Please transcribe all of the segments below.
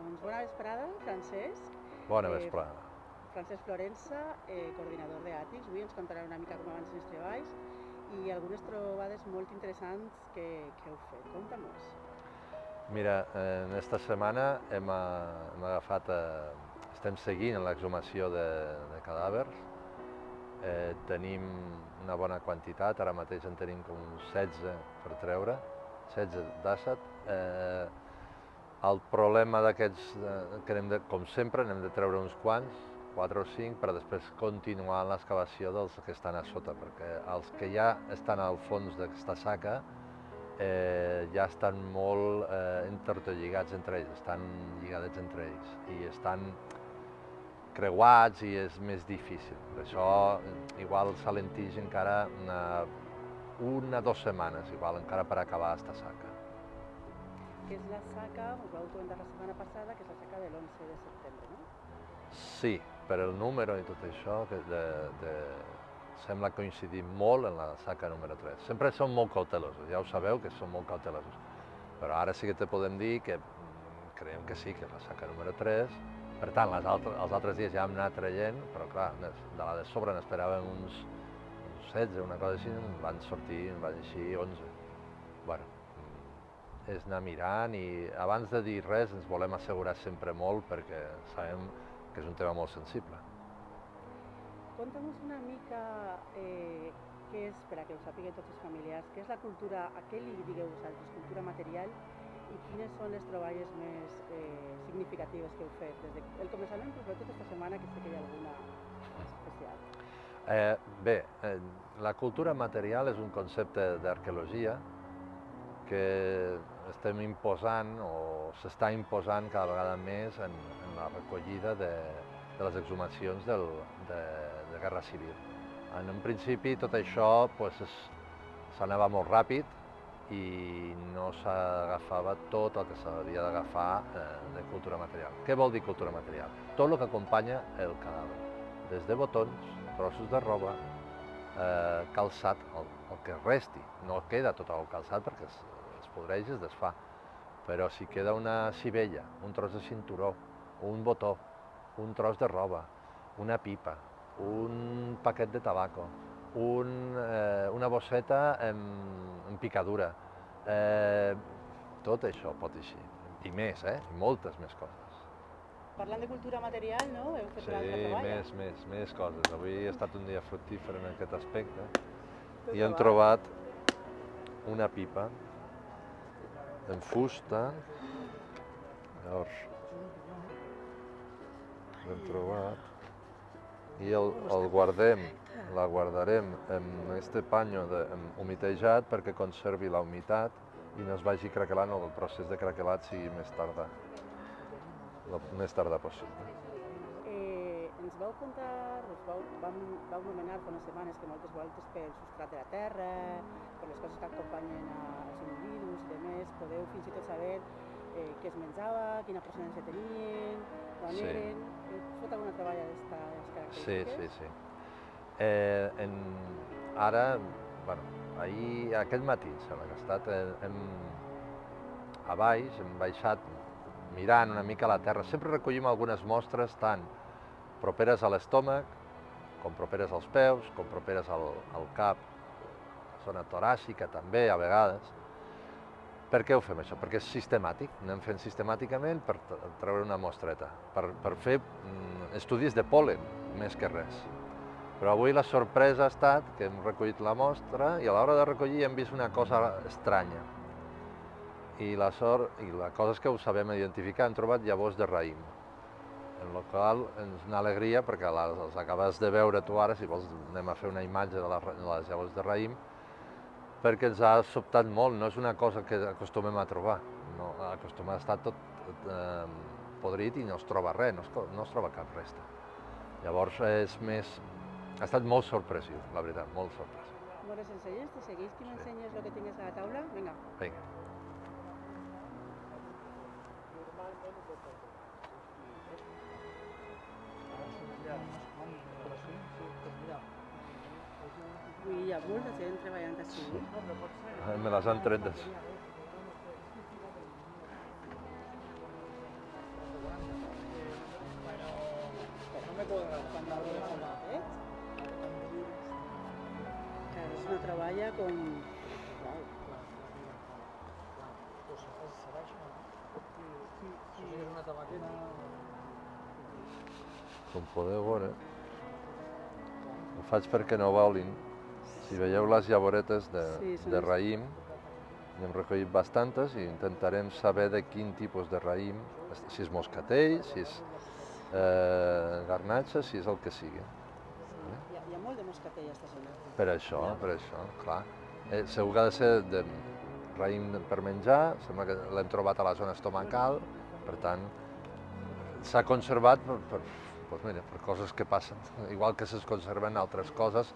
Doncs bona vesprada, Francesc. Bona vesprada. Francesc Florença, coordinador d'Àtics. Avui ens contarà una mica com abans els treballs i algunes trobades molt interessants que heu fet. Conta-nos. Mira, en esta setmana hem agafat, estem seguint l'exhumació de cadàvers. Tenim una bona quantitat, ara mateix en tenim com uns 16 per treure, 16 d'àsset. El problema d'aquests, que com sempre, n'hem de treure uns quants, 4 o 5, per després continuar l'excavació dels que estan a sota, perquè els que ja estan al fons d'aquesta saca ja estan molt interlligats entre ells, estan lligats entre ells i estan creuats i és més difícil. Per això igual s'alentix encara una o 2 setmanes, igual encara per acabar aquesta saca. Que és la saca, us vau comentar la setmana passada, que és la saca de l'11 de setembre, no? Sí, per el número i tot això, sembla coincidir molt en la saca número 3. Sempre són molt cautelosos, ja ho sabeu que són molt cautelosos, però ara sí que te podem dir que creiem que sí, que és la saca número 3. Per tant, els altres dies ja hem anat traient, però clar, de la de sobre n'esperàvem uns 16, una cosa així, van eixir 11. Bueno, és anar mirant i abans de dir res ens volem assegurar sempre molt perquè sabem que és un tema molt sensible. Conta'ns una mica què és, per a que ho sàpiguen tots els familiars, què és la cultura, a què li digueu vosaltres, cultura material, i quines són les troballes més significatives que heu fet des del començament, però sobretot aquesta setmana, que sé que hi ha alguna especial. Bé, la cultura material és un concepte d'arqueologia que estem imposant o s'està imposant cada vegada més en la recollida de les exhumacions de Guerra Civil. En un principi tot això s'anava molt ràpid i no s'agafava tot el que s'havia d'agafar de cultura material. Què vol dir cultura material? Tot el que acompanya el cadàver, des de botons, trossos de roba, calçat, el que resti. No queda tot el calçat perquè es podreix i es desfà, però si queda una sivella, un tros de cinturó, un botó, un tros de roba, una pipa, un paquet de tabaco, una bosseta en picadura, tot això pot eixir, i més, i moltes més coses. Parlant de cultura material, no? Heu fet una altra troballa. Sí, més coses. Avui ha estat un dia fructífer en aquest aspecte i hem trobat una pipa en fusta, llavors l'hem trobat i la guardarem en este panyo humitejat perquè conservi la humitat i no es vagi craquelant o el procés de craquelat sigui més tardà possible. Ens vau contar, vau nomenar fa unes setmanes que moltes voltes pel substrat de la terra, per les coses que acompanyen als individus i demés, podeu fins i tot saber què es menjava, quina procedència tenien, d'on eren. Heu fet alguna treballa d'aquestes característiques? Sí. Ara, aquest matí, sembla que ha estat, a baix, hem baixat mirant una mica la terra. Sempre recollim algunes mostres tant properes a l'estómac, com properes als peus, com properes al cap, la zona toràcica també, a vegades. Per què ho fem això? Perquè és sistemàtic, anem fent sistemàticament per treure una mostreta, per fer estudis de pol·len, més que res. Però avui la sorpresa ha estat que hem recollit la mostra i a l'hora de recollir hem vist una cosa estranya. I la cosa és que ho sabem identificar, hem trobat llavors de raïm, en el qual és una alegria perquè les acabes de veure tu ara, si vols anem a fer una imatge de les llavors de raïm, perquè ens ha sobtat molt, no és una cosa que acostumem a trobar, no, acostuma a estar tot podrit i no es troba res, no es troba cap resta. Llavors ha estat molt sorpressiu, la veritat, molt sorpressiu. Me'ls ensenyes? Te segueix que m'ensenyes el que tingues a la taula? Vinga. Ui, hi ha molta gent treballant així. Me les han tret d'ací. vella com... Uau. És una tabaquera... Com podeu veure, ho faig perquè no volin. Si veieu les llavoretes de raïm, n'hem recollit bastantes i intentarem saber de quin tipus de raïm, si és moscatell, si és garnatxa, si és el que sigui. Hi ha molt de moscatell a esta zona. Per això, clar. Segur que ha de ser de raïm per menjar, sembla que l'hem trobat a la zona estomacal, per tant, s'ha conservat per coses que passen, igual que es conserven altres coses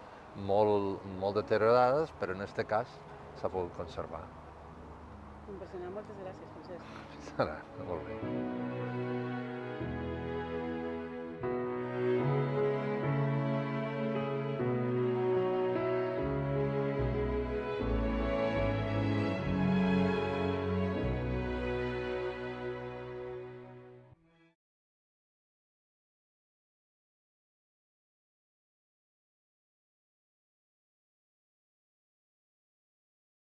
molt deteriorades, però en aquest cas s'ha pogut conservar. Impressionant, moltes gràcies, Francesc. Fins ara, molt bé.